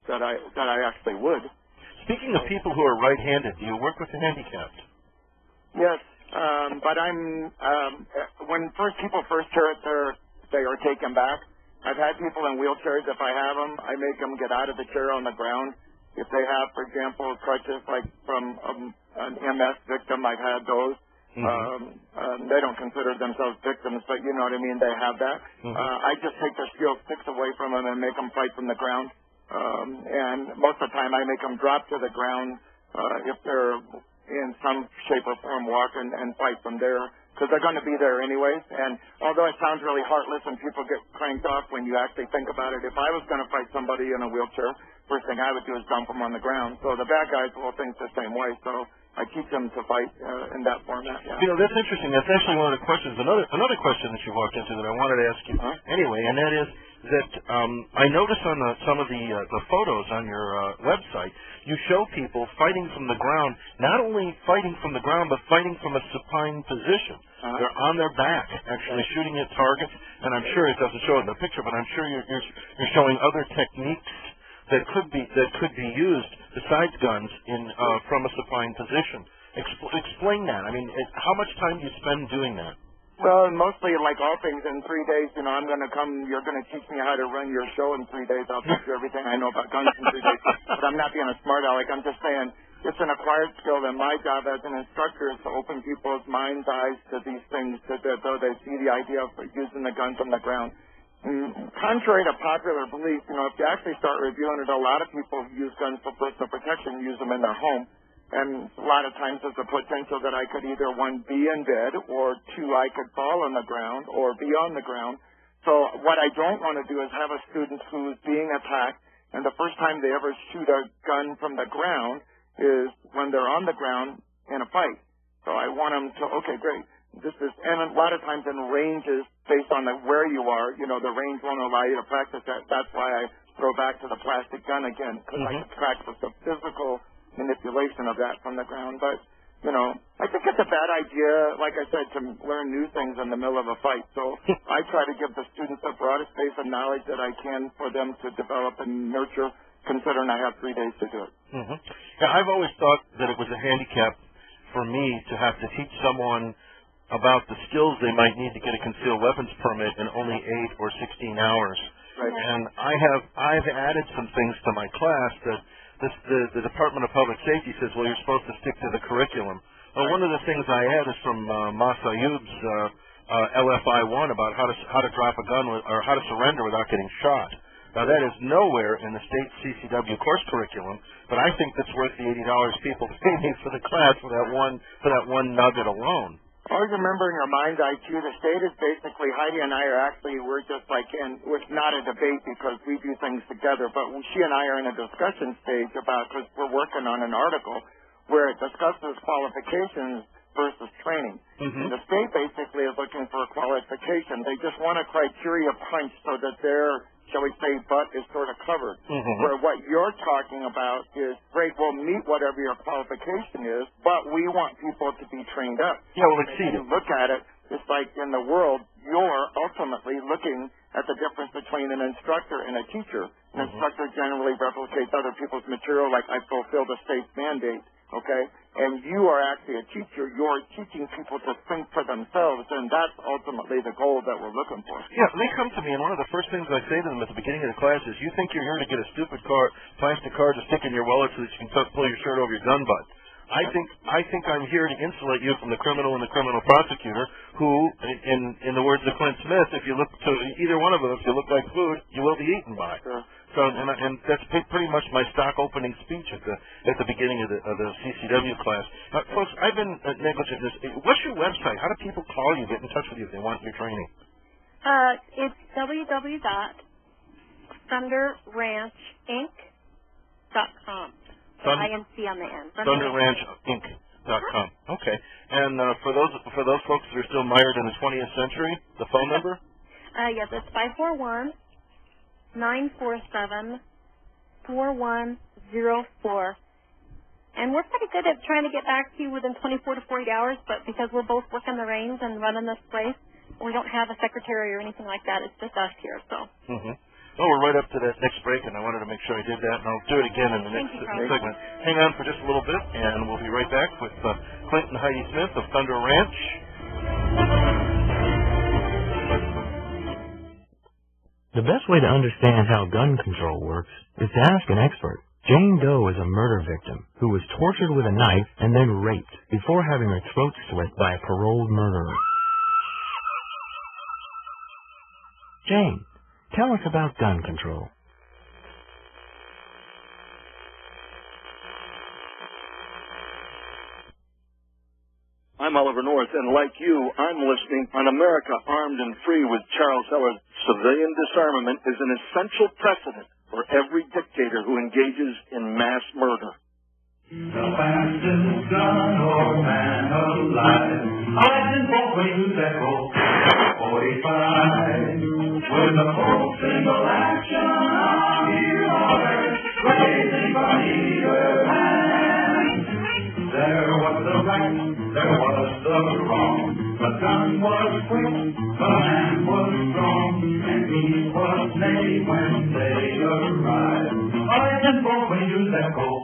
that I actually would. Speaking of people who are right-handed, do you work with the handicapped? Yes, but when people first hear it, they are taken back. I've had people in wheelchairs. If I have them, I make them get out of the chair on the ground. If they have, for example, crutches like from an MS victim, I've had those. They don't consider themselves victims, but you know what I mean. They have that. I just take their steel sticks away from them and make them fight from the ground. And most of the time, I make them drop to the ground if they're in some shape or form walk and fight from there, because they're going to be there anyways. And although it sounds really heartless and people get cranked off when you actually think about it, if I was going to fight somebody in a wheelchair, first thing I would do is dump them on the ground. So the bad guys will think the same way. So I teach them to fight in that format. Yeah. You know, that's interesting. That's actually one of the questions. Another question that you walked into that I wanted to ask you anyway, and that is that I noticed on some of the photos on your website, you show people fighting from the ground, not only fighting from the ground, but fighting from a supine position. They're on their back, actually shooting at targets, and I'm sure it doesn't show it in the picture, but I'm sure you're showing other techniques that could be used besides guns from a supine position. Explain that. I mean, how much time do you spend doing that? Well, mostly, like all things, in 3 days, you know, I'm going to come, you're going to teach me how to run your show in 3 days. I'll teach you everything I know about guns in 3 days. But I'm not being a smart aleck. I'm just saying it's an acquired skill, and my job as an instructor is to open people's minds' eyes to these things so they see the idea of using the gun from the ground. Contrary to popular belief, you know, if you actually start reviewing it, a lot of people who use guns for personal protection use them in their home. And a lot of times there's a potential that I could either, one, be in bed, or two, I could fall on the ground or be on the ground. So what I don't want to do is have a student who's being attacked, and the first time they ever shoot a gun from the ground is when they're on the ground in a fight. So I want them to, okay, great. And a lot of times in ranges, based on where you are, you know, the range won't allow you to practice that. That's why I throw back to the plastic gun again, because I can practice the physical manipulation of that from the ground. But, you know, I think it's a bad idea, like I said, to learn new things in the middle of a fight. So I try to give the students the broadest base of knowledge that I can for them to develop and nurture, considering I have 3 days to do it. Yeah, I've always thought that it was a handicap for me to have to teach someone about the skills they might need to get a concealed weapons permit in only 8 or 16 hours. Right. And I've added some things to my class that the Department of Public Safety says, well, you're supposed to stick to the curriculum. Well, one of the things I had is from Masayub's LFI-1 about how to drop a gun or how to surrender without getting shot. Now, that is nowhere in the state CCW course curriculum, but I think that's worth the $80 people pay me for the class for that one nugget alone. Always remember in your mind's eye, too, the state is basically, Heidi and I we're just like it's not a debate because we do things together, but she and I are in a discussion stage because we're working on an article where it discusses qualifications versus training. And the state basically is looking for a qualification. They just want a criteria punch so that their, shall we say, butt is sort of covered. Where what you're talking about is, great, we'll meet whatever your qualification is, but we want people to be trained up. Yeah, we'll exceed it. If you look at it, it's like in the world, you're ultimately looking at the difference between an instructor and a teacher. An instructor generally replicates other people's material, like I fulfill the state's mandate, okay? And you are actually a teacher. You're teaching people to think for themselves, and that's ultimately the goal that we're looking for. Yeah, they come to me, and one of the first things I say to them at the beginning of the class is, you think you're here to get a stupid plastic card to stick in your wallet so that you can pull your shirt over your gun butt. I think I'm here to insulate you from the criminal and the criminal prosecutor who, in the words of Clint Smith, if you look to either one of them, if you look like food, you will be eaten by. Sure. So, and that's pretty much my stock opening speech at the beginning of the CCW class. Now, folks, I've been negligent in this. What's your website? How do people call you, get in touch with you if they want your training? It's www.thunderranchinc.com. INC on the end. ThunderRanchInc.com. Okay. And for those folks that are still mired in the 20th century, the phone number? Yes, it's 541-947-4104. And we're pretty good at trying to get back to you within 24 to 48 hours, but because we're both working the reins and running this place, we don't have a secretary or anything like that. It's just us here, so. Oh, we're right up to that next break, and I wanted to make sure I did that, and I'll do it again in the next segment. Hang on for just a little bit, and we'll be right back with Clint and Heidi Smith of Thunder Ranch. The best way to understand how gun control works is to ask an expert. Jane Doe is a murder victim who was tortured with a knife and then raped before having her throat slit by a paroled murderer. Jane, tell us about gun control. I'm Oliver North, and like you, I'm listening on America Armed and Free with Charles Heller. Civilian disarmament is an essential precedent for every dictator who engages in mass murder. The fastest gun or man alive, I didn't vote when you said roll 45. With the full single action on your order, raising from either hand. There was the right, there was the wrong. The gun was quick, the man was strong, and he was made when they arrived. I didn't vote when you said roll